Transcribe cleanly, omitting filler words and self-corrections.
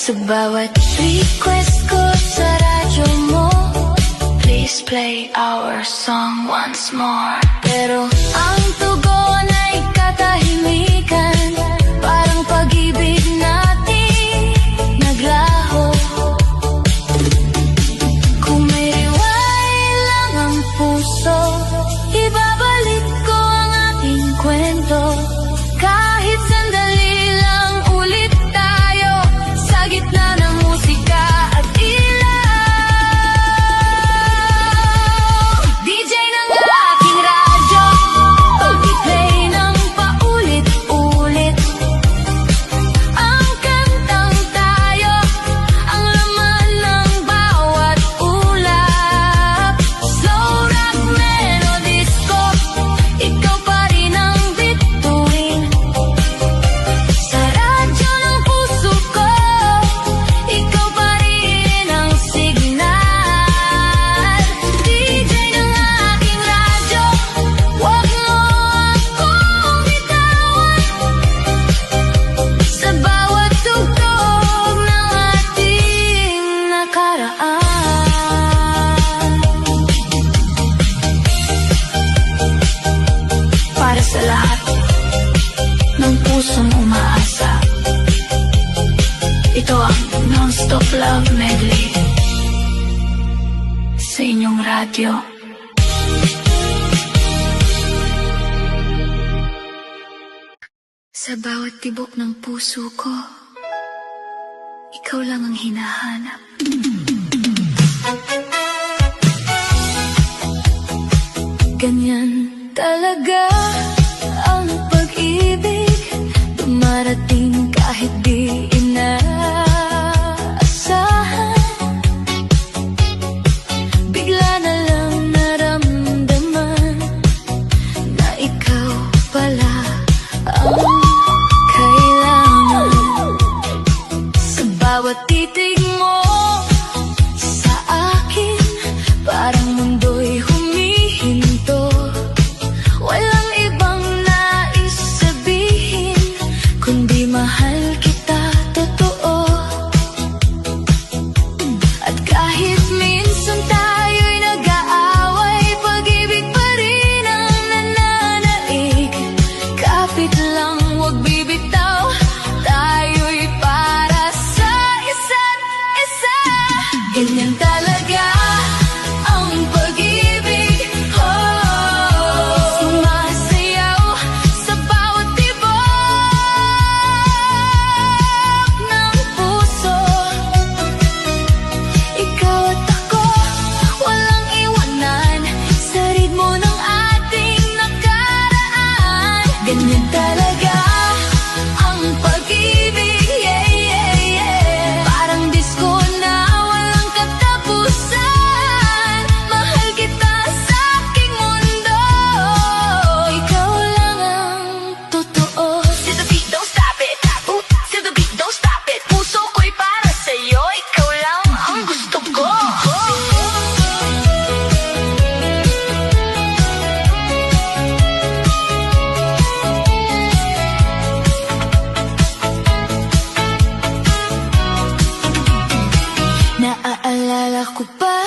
Sa bawat request ko sa radyo mo, please play our song once more. Pero ang tugon ay katahimikan, parang pag-ibig natin naglaho. Kung may rewind lang ang puso, ibabalik ko ang ating kwento. Kahit sandali lang ulit tayo sa gitna ng musika at ilaw. DJ ng aking radyo, pag-i-play ng paulit-ulit ang kantang tayo, ang laman ng bawat ulap. Slow rock melodies ko, ikaw pa rin ang bituin. Sa radyo ng puso ko, ikaw pa rin ang signal. DJ ng aking radyo, huwag mo akong bitawan sa bawat tugtog ng ating nakaraan. Para sa lahat ng pusong umaasa, ito ang Non-Stop Love Medley sa inyong radyo. Sa bawat tibok ng puso ko, ikaw lang ang hinahanap. Ganyan talaga ang pag-ibig, dumarating kahit di inaasahan. Bigla na lang naramdaman na ikaw pala ang kailangan. Sa bawat titig mo sa akin, parang mundo'y humihinto. Walang ibang nais sabihin, kundi mahal kita totoo. At kahit minsan tayo'y nag-aaway, pag-ibig pa rin ang nananaig. Kapit lang, huwag bibitaw, tayo'y para sa isa't isa. Ganyan talaga ang pag-ibig, oh, sumasayaw sa bawat tibok ng puso. Ikaw at ako, walang iwanan sa ritmo ng ating nakaraan. Ganyan talaga ang pag-ibig, yeah, yeah, yeah. Parang disco na walang katapusan. Mahal kita sa aking mundo, ikaw lang ang totoo. See the beat, don't stop it. See the beat, don't stop it. Puso ko'y para sa'yo, ikaw lang ang gusto ko. Naaalala ko pa